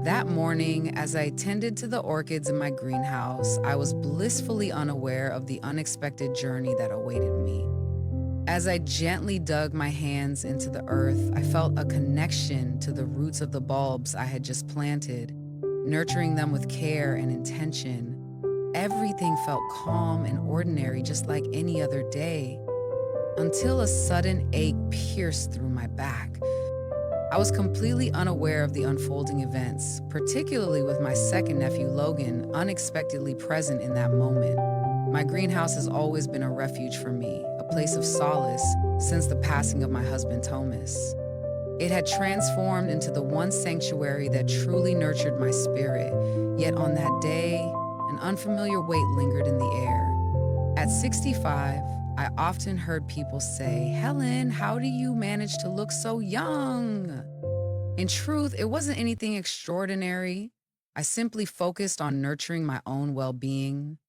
That morning, as I tended to the orchids in my greenhouse, I was blissfully unaware of the unexpected journey that awaited me. As I gently dug my hands into the earth, I felt a connection to the roots of the bulbs I had just planted, nurturing them with care and intention. Everything felt calm and ordinary, just like any other day, until a sudden ache pierced through my back. I was completely unaware of the unfolding events, particularly with my second nephew, Logan, unexpectedly present in that moment. My greenhouse has always been a refuge for me, a place of solace since the passing of my husband, Thomas. It had transformed into the one sanctuary that truly nurtured my spirit, yet on that day, an unfamiliar weight lingered in the air. At 65, I often heard people say, "Helen, how do you manage to look so young?" In truth, it wasn't anything extraordinary. I simply focused on nurturing my own well being,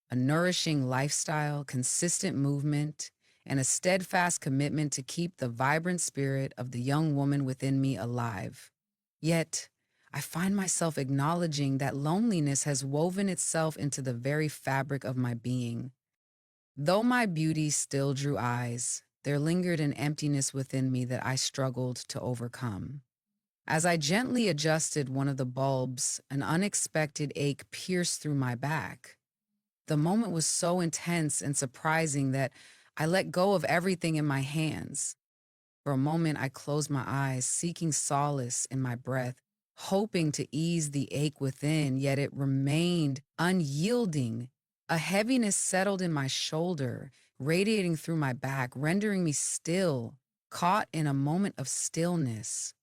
a nourishing lifestyle, consistent movement, and a steadfast commitment to keep the vibrant spirit of the young woman within me alive. Yet, I find myself acknowledging that loneliness has woven itself into the very fabric of my being. Though my beauty still drew eyes, there lingered an emptiness within me that I struggled to overcome. As I gently adjusted one of the bulbs, an unexpected ache pierced through my back. The moment was so intense and surprising that I let go of everything in my hands. For a moment, I closed my eyes, seeking solace in my breath, hoping to ease the ache within, yet it remained unyielding. A heaviness settled in my shoulder, radiating through my back, rendering me still, caught in a moment of stillness.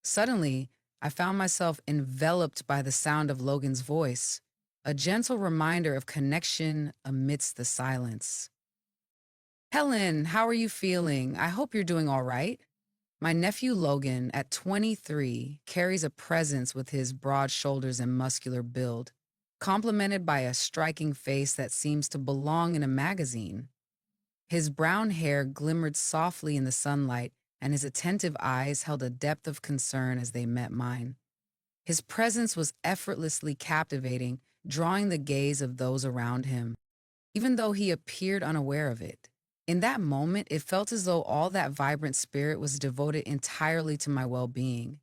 Suddenly, I found myself enveloped by the sound of Logan's voice, a gentle reminder of connection amidst the silence. "Helen, how are you feeling? I hope you're doing all right." My nephew Logan, at 23, carries a presence with his broad shoulders and muscular build, complemented by a striking face that seems to belong in a magazine. His brown hair glimmered softly in the sunlight, and his attentive eyes held a depth of concern as they met mine. His presence was effortlessly captivating, drawing the gaze of those around him, even though he appeared unaware of it. In that moment, it felt as though all that vibrant spirit was devoted entirely to my well-being.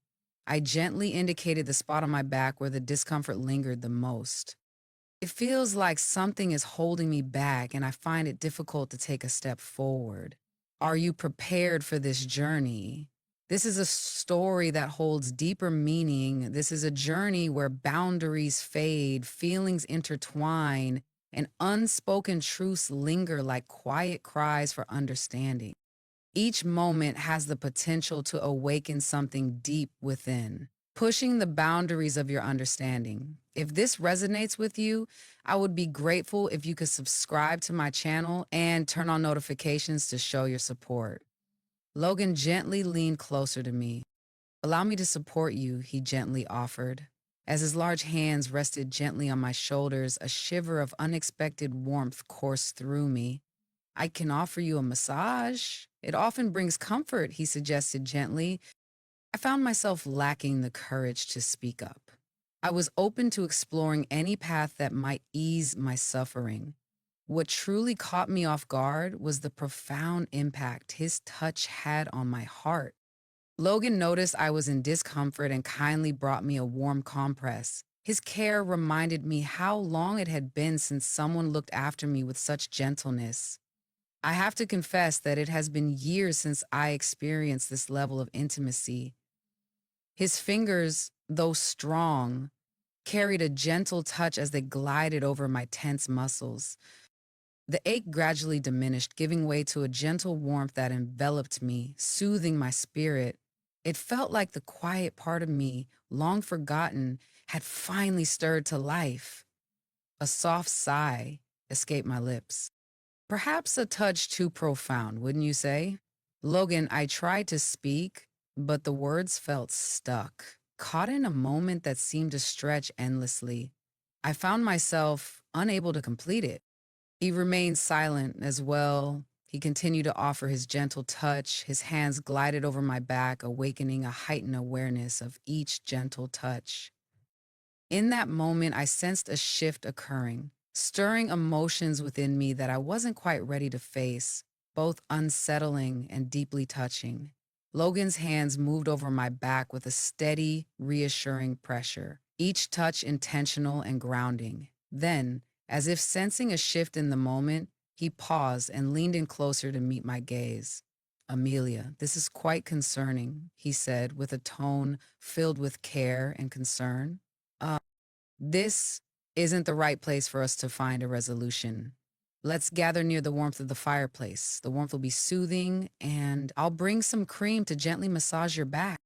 I gently indicated the spot on my back where the discomfort lingered the most. "It feels like something is holding me back, and I find it difficult to take a step forward. Are you prepared for this journey? This is a story that holds deeper meaning. This is a journey where boundaries fade, feelings intertwine, and unspoken truths linger like quiet cries for understanding. Each moment has the potential to awaken something deep within, pushing the boundaries of your understanding. If this resonates with you, I would be grateful if you could subscribe to my channel and turn on notifications to show your support." Logan gently leaned closer to me. "Allow me to support you," he gently offered. As his large hands rested gently on my shoulders, a shiver of unexpected warmth coursed through me. "I can offer you a massage. It often brings comfort," he suggested gently. I found myself lacking the courage to speak up. I was open to exploring any path that might ease my suffering. What truly caught me off guard was the profound impact his touch had on my heart. Logan noticed I was in discomfort and kindly brought me a warm compress. His care reminded me how long it had been since someone looked after me with such gentleness. I have to confess that it has been years since I experienced this level of intimacy. His fingers, though strong, carried a gentle touch as they glided over my tense muscles. The ache gradually diminished, giving way to a gentle warmth that enveloped me, soothing my spirit. It felt like the quiet part of me, long forgotten, had finally stirred to life. A soft sigh escaped my lips. Perhaps a touch too profound, wouldn't you say? "Logan, I tried to speak, but the words felt stuck, caught in a moment that seemed to stretch endlessly. I found myself unable to complete it." He remained silent as well, He continued to offer his gentle touch. His hands glided over my back, awakening a heightened awareness of each gentle touch. In that moment, I sensed a shift occurring, stirring emotions within me that I wasn't quite ready to face, both unsettling and deeply touching. Logan's hands moved over my back with a steady, reassuring pressure, each touch intentional and grounding. Then, as if sensing a shift in the moment, he paused and leaned in closer to meet my gaze. Amelia, this is quite concerning, he said with a tone filled with care and concern. This isn't the right place for us to find a resolution. Let's gather near the warmth of the fireplace. The warmth will be soothing, and I'll bring some cream to gently massage your back.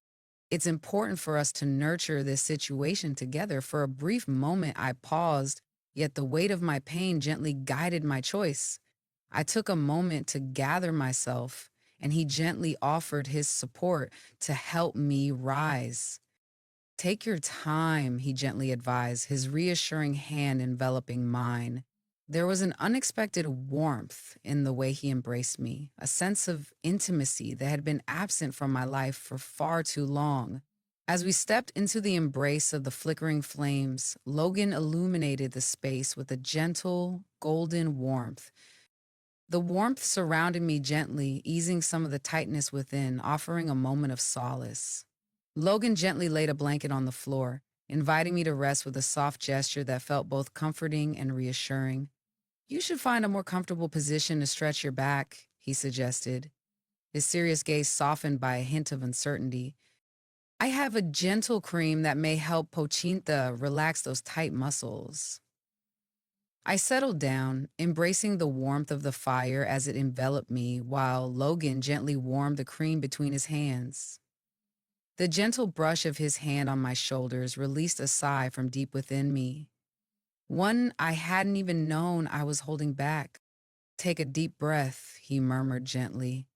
It's important for us to nurture this situation together. For a brief moment, I paused, yet the weight of my pain gently guided my choice. I took a moment to gather myself, and he gently offered his support to help me rise. Take your time, he gently advised, his reassuring hand enveloping mine. There was an unexpected warmth in the way he embraced me, a sense of intimacy that had been absent from my life for far too long. As we stepped into the embrace of the flickering flames, Logan illuminated the space with a gentle, golden warmth. The warmth surrounded me gently, easing some of the tightness within, offering a moment of solace. Logan gently laid a blanket on the floor, inviting me to rest with a soft gesture that felt both comforting and reassuring. You should find a more comfortable position to stretch your back, he suggested, his serious gaze softened by a hint of uncertainty. I have a gentle cream that may help Pochinta relax those tight muscles. I settled down, embracing the warmth of the fire as it enveloped me, while Logan gently warmed the cream between his hands. The gentle brush of his hand on my shoulders released a sigh from deep within me, one I hadn't even known I was holding back. Take a deep breath, he murmured gently.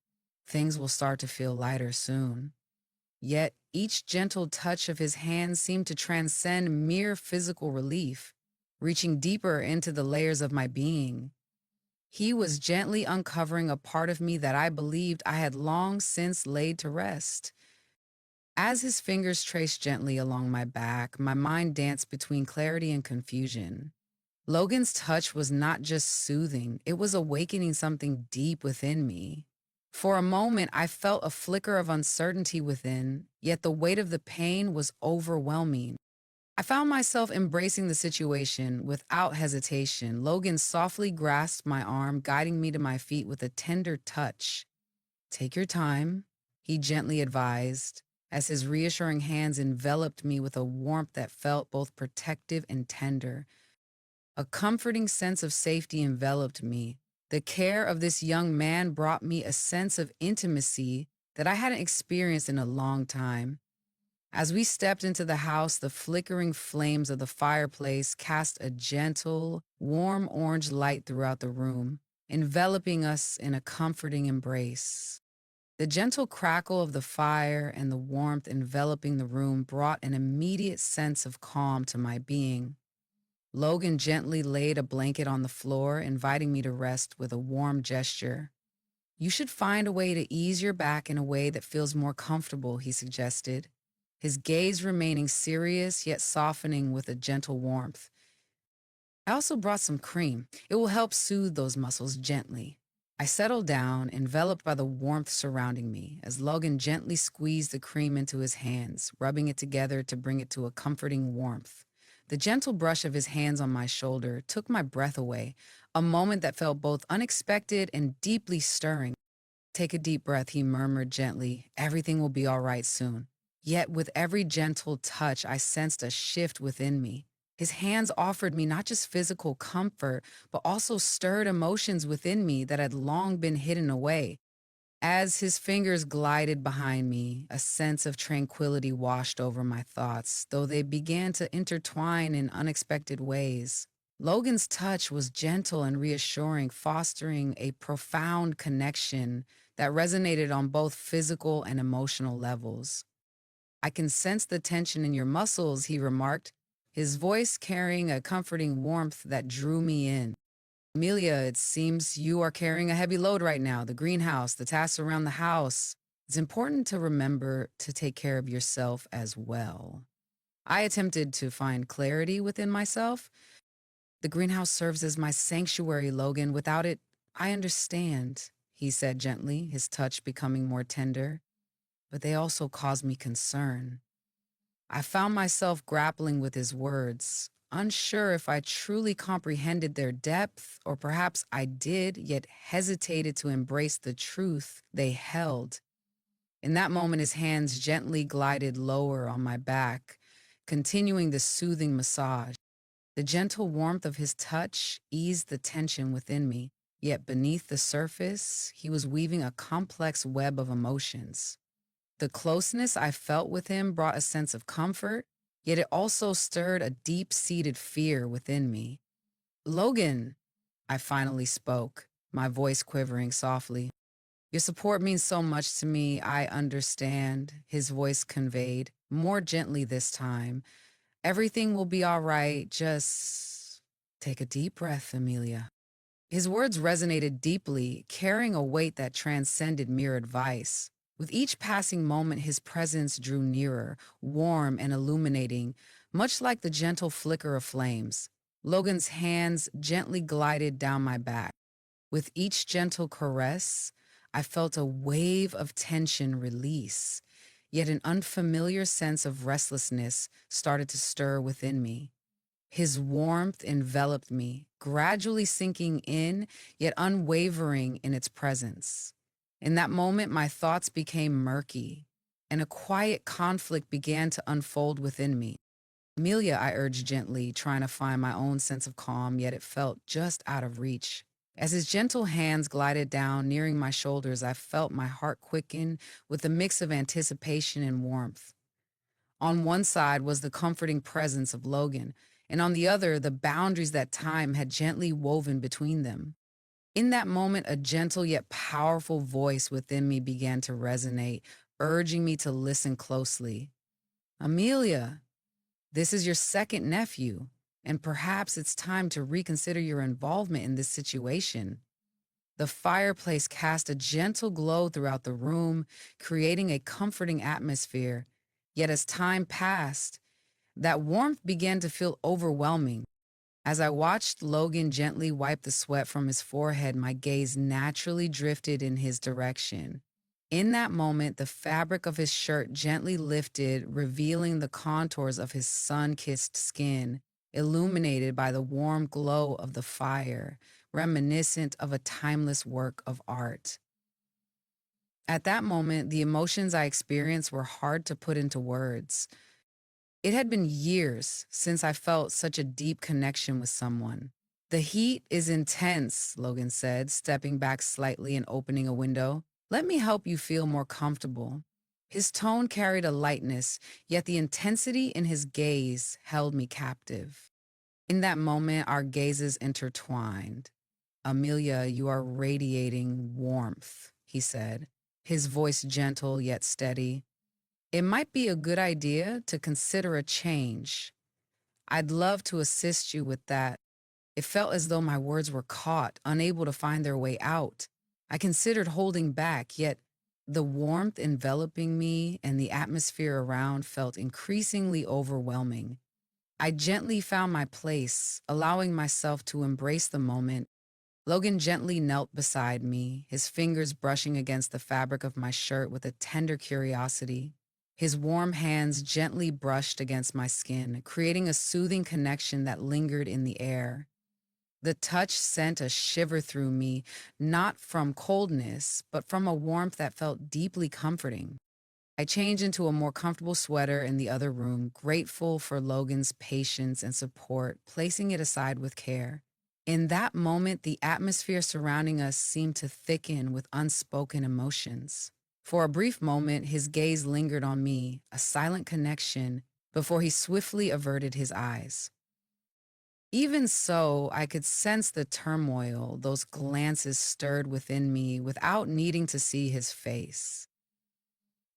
Things will start to feel lighter soon. Yet each gentle touch of his hand seemed to transcend mere physical relief, reaching deeper into the layers of my being. He was gently uncovering a part of me that I believed I had long since laid to rest. As his fingers traced gently along my back, my mind danced between clarity and confusion. Logan's touch was not just soothing, it was awakening something deep within me. For a moment, I felt a flicker of uncertainty within, yet the weight of the pain was overwhelming. I found myself embracing the situation without hesitation. Logan softly grasped my arm, guiding me to my feet with a tender touch. Take your time, he gently advised, as his reassuring hands enveloped me with a warmth that felt both protective and tender. A comforting sense of safety enveloped me. The care of this young man brought me a sense of intimacy that I hadn't experienced in a long time. As we stepped into the house, the flickering flames of the fireplace cast a gentle, warm orange light throughout the room, enveloping us in a comforting embrace. The gentle crackle of the fire and the warmth enveloping the room brought an immediate sense of calm to my being. Logan gently laid a blanket on the floor, inviting me to rest with a warm gesture. You should find a way to ease your back in a way that feels more comfortable, he suggested, his gaze remaining serious yet softening with a gentle warmth. I also brought some cream. It will help soothe those muscles gently. I settled down, enveloped by the warmth surrounding me, as Logan gently squeezed the cream into his hands, rubbing it together to bring it to a comforting warmth. The gentle brush of his hands on my shoulder took my breath away, a moment that felt both unexpected and deeply stirring. Take a deep breath, he murmured gently. Everything will be all right soon. Yet with every gentle touch, I sensed a shift within me. His hands offered me not just physical comfort, but also stirred emotions within me that had long been hidden away. As his fingers glided behind me, a sense of tranquility washed over my thoughts, though they began to intertwine in unexpected ways. Logan's touch was gentle and reassuring, fostering a profound connection that resonated on both physical and emotional levels. I can sense the tension in your muscles, he remarked, his voice carrying a comforting warmth that drew me in. Amelia, it seems you are carrying a heavy load right now. The greenhouse, the tasks around the house. It's important to remember to take care of yourself as well. I attempted to find clarity within myself. The greenhouse serves as my sanctuary, Logan. Without it, I understand, he said gently, his touch becoming more tender. But they also cause me concern. I found myself grappling with his words, unsure if I truly comprehended their depth, or perhaps I did, yet hesitated to embrace the truth they held. In that moment, his hands gently glided lower on my back, continuing the soothing massage. The gentle warmth of his touch eased the tension within me, yet beneath the surface, he was weaving a complex web of emotions. The closeness I felt with him brought a sense of comfort, yet it also stirred a deep-seated fear within me. Logan, I finally spoke, my voice quivering softly. Your support means so much to me. I understand, his voice conveyed, more gently this time. Everything will be all right. Just take a deep breath, Amelia. His words resonated deeply, carrying a weight that transcended mere advice. With each passing moment, his presence drew nearer, warm and illuminating, much like the gentle flicker of flames. Logan's hands gently glided down my back. With each gentle caress, I felt a wave of tension release, yet an unfamiliar sense of restlessness started to stir within me. His warmth enveloped me, gradually sinking in, yet unwavering in its presence. In that moment, my thoughts became murky, and a quiet conflict began to unfold within me. Amelia, I urged gently, trying to find my own sense of calm, yet it felt just out of reach. As his gentle hands glided down, nearing my shoulders, I felt my heart quicken with a mix of anticipation and warmth. On one side was the comforting presence of Logan, and on the other, the boundaries that time had gently woven between them. In that moment, a gentle yet powerful voice within me began to resonate, urging me to listen closely. Amelia, this is your second nephew, and perhaps it's time to reconsider your involvement in this situation. The fireplace cast a gentle glow throughout the room, creating a comforting atmosphere. Yet as time passed, that warmth began to feel overwhelming. As I watched Logan gently wipe the sweat from his forehead, my gaze naturally drifted in his direction. In that moment, the fabric of his shirt gently lifted, revealing the contours of his sun-kissed skin, illuminated by the warm glow of the fire, reminiscent of a timeless work of art. At that moment, the emotions I experienced were hard to put into words. It had been years since I felt such a deep connection with someone. The heat is intense, Logan said, stepping back slightly and opening a window. Let me help you feel more comfortable. His tone carried a lightness, yet the intensity in his gaze held me captive. In that moment, our gazes intertwined. Amelia, you are radiating warmth, he said, his voice gentle yet steady. It might be a good idea to consider a change. I'd love to assist you with that. It felt as though my words were caught, unable to find their way out. I considered holding back, yet the warmth enveloping me and the atmosphere around felt increasingly overwhelming. I gently found my place, allowing myself to embrace the moment. Logan gently knelt beside me, his fingers brushing against the fabric of my shirt with a tender curiosity. His warm hands gently brushed against my skin, creating a soothing connection that lingered in the air. The touch sent a shiver through me, not from coldness, but from a warmth that felt deeply comforting. I changed into a more comfortable sweater in the other room, grateful for Logan's patience and support, placing it aside with care. In that moment, the atmosphere surrounding us seemed to thicken with unspoken emotions. For a brief moment, his gaze lingered on me, a silent connection, before he swiftly averted his eyes. Even so, I could sense the turmoil those glances stirred within me without needing to see his face.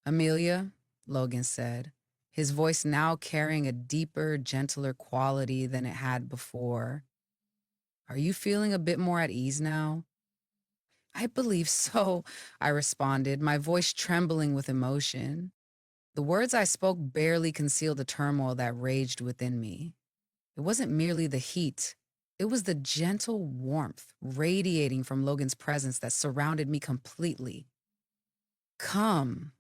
Amelia, Logan said, his voice now carrying a deeper, gentler quality than it had before. Are you feeling a bit more at ease now? I believe so, I responded, my voice trembling with emotion. The words I spoke barely concealed the turmoil that raged within me. It wasn't merely the heat, it was the gentle warmth radiating from Logan's presence that surrounded me completely. Come,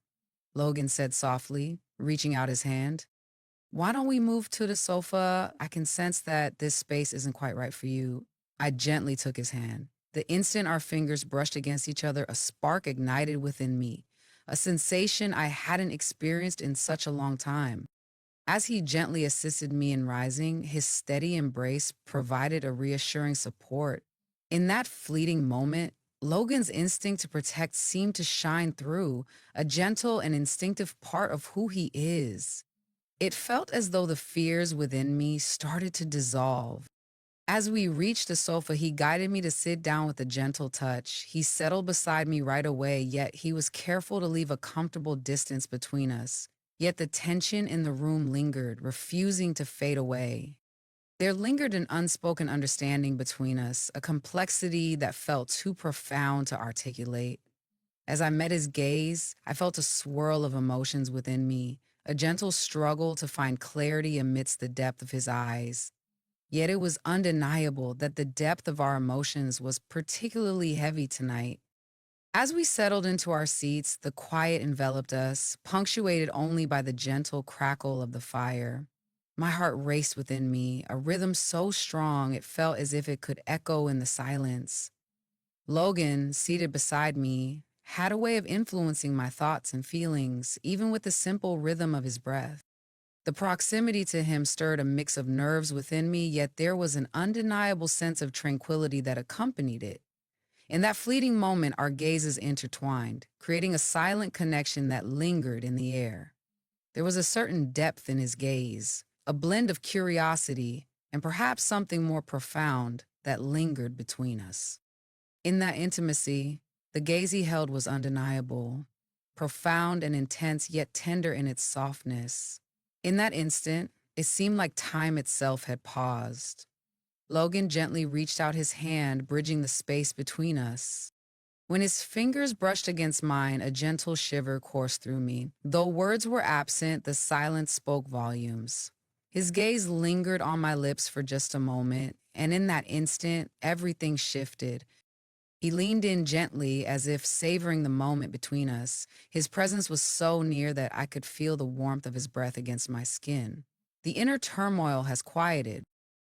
Logan said softly, reaching out his hand. Why don't we move to the sofa? I can sense that this space isn't quite right for you. I gently took his hand. The instant our fingers brushed against each other, a spark ignited within me, a sensation I hadn't experienced in such a long time. As he gently assisted me in rising, his steady embrace provided a reassuring support. In that fleeting moment, Logan's instinct to protect seemed to shine through, a gentle and instinctive part of who he is. It felt as though the fears within me started to dissolve. As we reached the sofa, he guided me to sit down with a gentle touch. He settled beside me right away, yet he was careful to leave a comfortable distance between us. Yet the tension in the room lingered, refusing to fade away. There lingered an unspoken understanding between us, a complexity that felt too profound to articulate. As I met his gaze, I felt a swirl of emotions within me, a gentle struggle to find clarity amidst the depth of his eyes. Yet it was undeniable that the depth of our emotions was particularly heavy tonight. As we settled into our seats, the quiet enveloped us, punctuated only by the gentle crackle of the fire. My heart raced within me, a rhythm so strong it felt as if it could echo in the silence. Logan, seated beside me, had a way of influencing my thoughts and feelings, even with the simple rhythm of his breath. The proximity to him stirred a mix of nerves within me, yet there was an undeniable sense of tranquility that accompanied it. In that fleeting moment, our gazes intertwined, creating a silent connection that lingered in the air. There was a certain depth in his gaze, a blend of curiosity and perhaps something more profound that lingered between us. In that intimacy, the gaze he held was undeniable, profound and intense, yet tender in its softness. In that instant, it seemed like time itself had paused. Logan gently reached out his hand, bridging the space between us. When his fingers brushed against mine, a gentle shiver coursed through me. Though words were absent, the silence spoke volumes. His gaze lingered on my lips for just a moment, and in that instant, everything shifted. He leaned in gently, as if savoring the moment between us. His presence was so near that I could feel the warmth of his breath against my skin. The inner turmoil has quieted.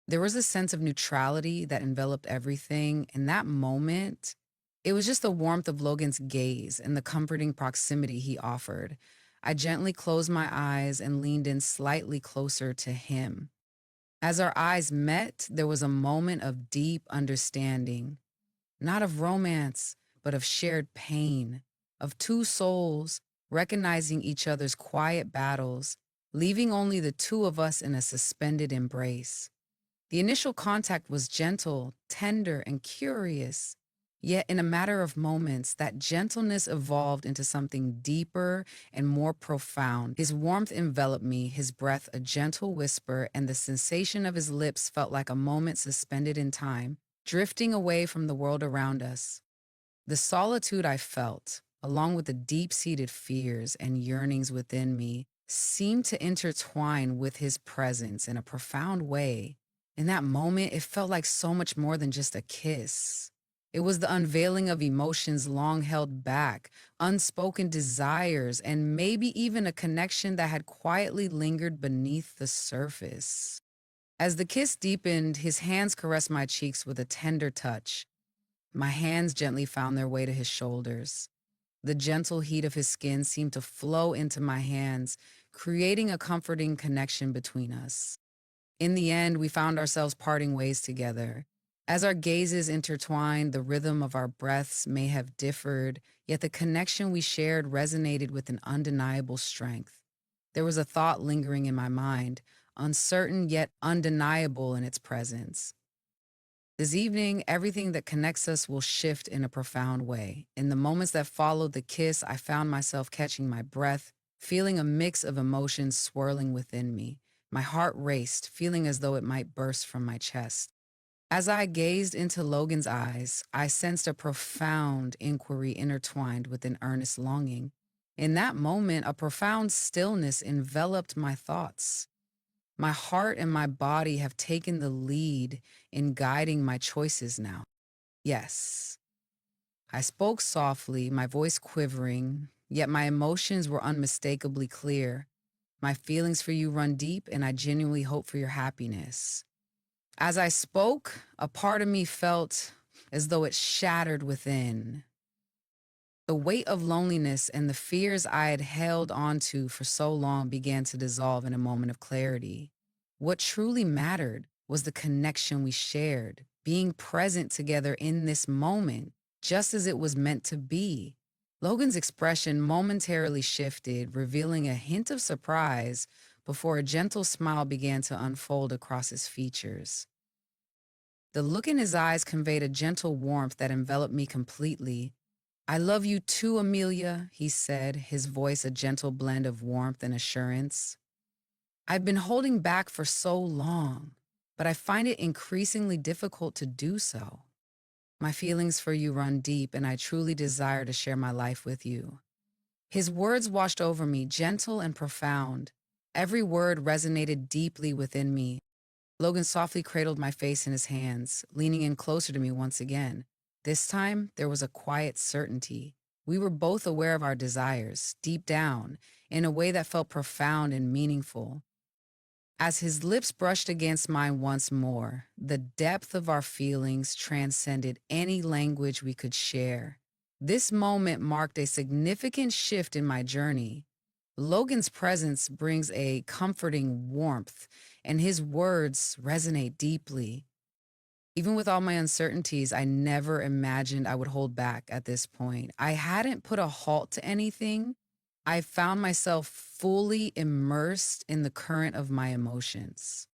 There was a sense of neutrality that enveloped everything. In that moment, it was just the warmth of Logan's gaze and the comforting proximity he offered. I gently closed my eyes and leaned in slightly closer to him. As our eyes met, there was a moment of deep understanding. Not of romance, but of shared pain, of two souls recognizing each other's quiet battles, leaving only the two of us in a suspended embrace. The initial contact was gentle, tender, and curious. Yet in a matter of moments, that gentleness evolved into something deeper and more profound. His warmth enveloped me, his breath a gentle whisper, and the sensation of his lips felt like a moment suspended in time, drifting away from the world around us. The solitude I felt, along with the deep-seated fears and yearnings within me, seemed to intertwine with his presence in a profound way. In that moment, it felt like so much more than just a kiss. It was the unveiling of emotions long held back, unspoken desires, and maybe even a connection that had quietly lingered beneath the surface. As the kiss deepened, his hands caressed my cheeks with a tender touch. My hands gently found their way to his shoulders. The gentle heat of his skin seemed to flow into my hands, creating a comforting connection between us. In the end, we found ourselves parting ways together. As our gazes intertwined, the rhythm of our breaths may have differed, yet the connection we shared resonated with an undeniable strength. There was a thought lingering in my mind, uncertain yet undeniable in its presence. This evening, everything that connects us will shift in a profound way. In the moments that followed the kiss, I found myself catching my breath, feeling a mix of emotions swirling within me. My heart raced, feeling as though it might burst from my chest. As I gazed into Logan's eyes, I sensed a profound inquiry intertwined with an earnest longing. In that moment, a profound stillness enveloped my thoughts. My heart and my body have taken the lead in guiding my choices now. Yes. I spoke softly, my voice quivering, yet my emotions were unmistakably clear. My feelings for you run deep, and I genuinely hope for your happiness. As I spoke, a part of me felt as though it shattered within. The weight of loneliness and the fears I had held onto for so long began to dissolve in a moment of clarity. What truly mattered was the connection we shared, being present together in this moment, just as it was meant to be. Logan's expression momentarily shifted, revealing a hint of surprise before a gentle smile began to unfold across his features. The look in his eyes conveyed a gentle warmth that enveloped me completely. "I love you too, Amelia," he said, his voice a gentle blend of warmth and assurance. "I've been holding back for so long, but I find it increasingly difficult to do so. My feelings for you run deep, and I truly desire to share my life with you." His words washed over me, gentle and profound. Every word resonated deeply within me. Logan softly cradled my face in his hands, leaning in closer to me once again. This time, there was a quiet certainty. We were both aware of our desires, deep down, in a way that felt profound and meaningful. As his lips brushed against mine once more, the depth of our feelings transcended any language we could share. This moment marked a significant shift in my journey. Logan's presence brings a comforting warmth, and his words resonate deeply. Even with all my uncertainties, I never imagined I would hold back at this point. I hadn't put a halt to anything. I found myself fully immersed in the current of my emotions.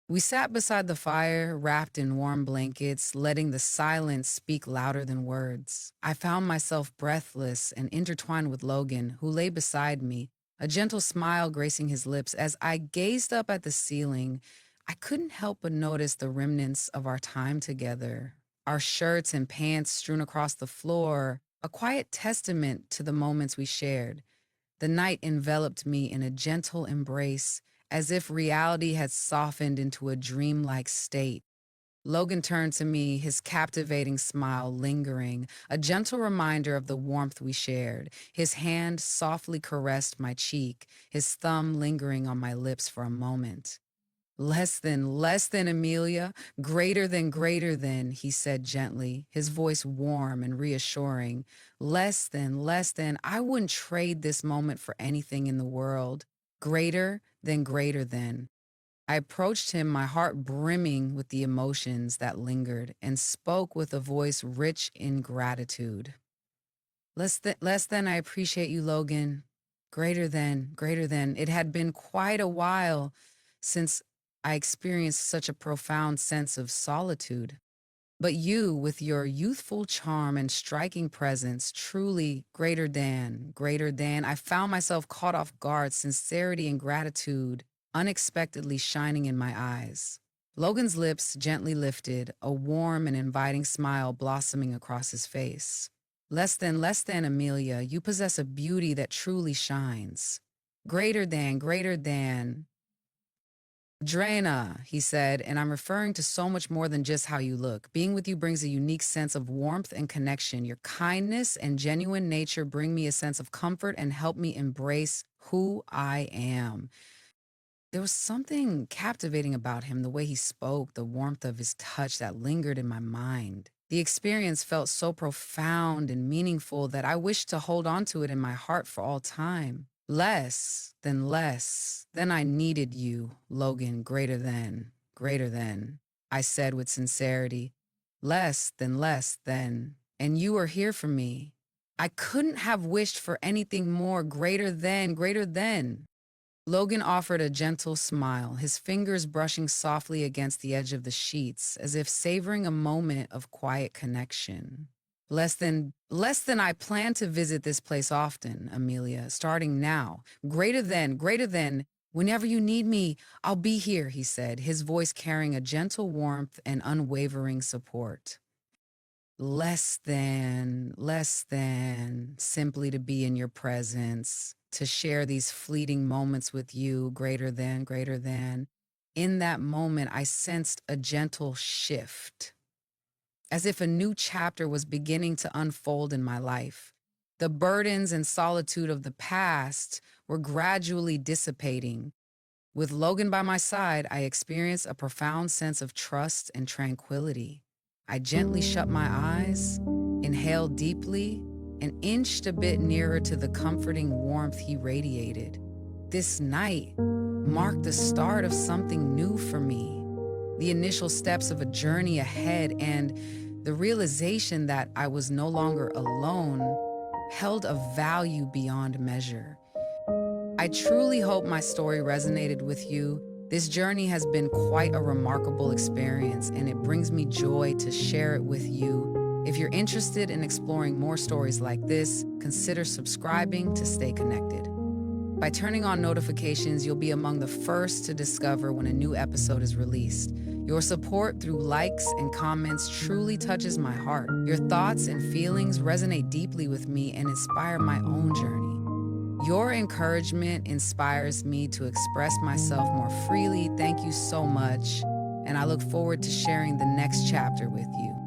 We sat beside the fire, wrapped in warm blankets, letting the silence speak louder than words. I found myself breathless and intertwined with Logan, who lay beside me, a gentle smile gracing his lips. As I gazed up at the ceiling, I couldn't help but notice the remnants of our time together. Our shirts and pants strewn across the floor, a quiet testament to the moments we shared. The night enveloped me in a gentle embrace, as if reality had softened into a dreamlike state. Logan turned to me, his captivating smile lingering, a gentle reminder of the warmth we shared. His hand softly caressed my cheek, his thumb lingering on my lips for a moment. Less than Amelia, greater than, he said gently, his voice warm and reassuring. Less than, I wouldn't trade this moment for anything in the world. Greater than. I approached him, my heart brimming with the emotions that lingered, and spoke with a voice rich in gratitude. Less than I appreciate you, Logan. Greater than. It had been quite a while since I experienced such a profound sense of solitude. But you, with your youthful charm and striking presence, truly greater than, I found myself caught off guard, sincerity and gratitude unexpectedly shining in my eyes. Logan's lips gently lifted, a warm and inviting smile blossoming across his face. Less than, Amelia, you possess a beauty that truly shines. Greater than. Drana, he said, and I'm referring to so much more than just how you look. Being with you brings a unique sense of warmth and connection. Your kindness and genuine nature bring me a sense of comfort and help me embrace who I am. There was something captivating about him, the way he spoke, the warmth of his touch that lingered in my mind. The experience felt so profound and meaningful that I wished to hold on to it in my heart for all time. Less than I needed you, Logan, greater than, I said with sincerity. Less than, and you are here for me. I couldn't have wished for anything more. Greater than. Logan offered a gentle smile, his fingers brushing softly against the edge of the sheets, as if savoring a moment of quiet connection. Less than I plan to visit this place often, Amelia, starting now. Greater than, Whenever you need me, I'll be here, he said, his voice carrying a gentle warmth and unwavering support. Less than simply to be in your presence, to share these fleeting moments with you, greater than, greater than. In that moment, I sensed a gentle shift, as if a new chapter was beginning to unfold in my life. The burdens and solitude of the past were gradually dissipating. With Logan by my side, I experienced a profound sense of trust and tranquility. I gently shut my eyes, inhaled deeply, and inched a bit nearer to the comforting warmth he radiated. This night marked the start of something new for me, the initial steps of a journey ahead, and the realization that I was no longer alone held a value beyond measure. I truly hope my story resonated with you. This journey has been quite a remarkable experience, and it brings me joy to share it with you. If you're interested in exploring more stories like this, consider subscribing to stay connected. By turning on notifications, you'll be among the first to discover when a new episode is released. Your support through likes and comments truly touches my heart. Your thoughts and feelings resonate deeply with me and inspire my own journey. Your encouragement inspires me to express myself more freely. Thank you so much, and I look forward to sharing the next chapter with you.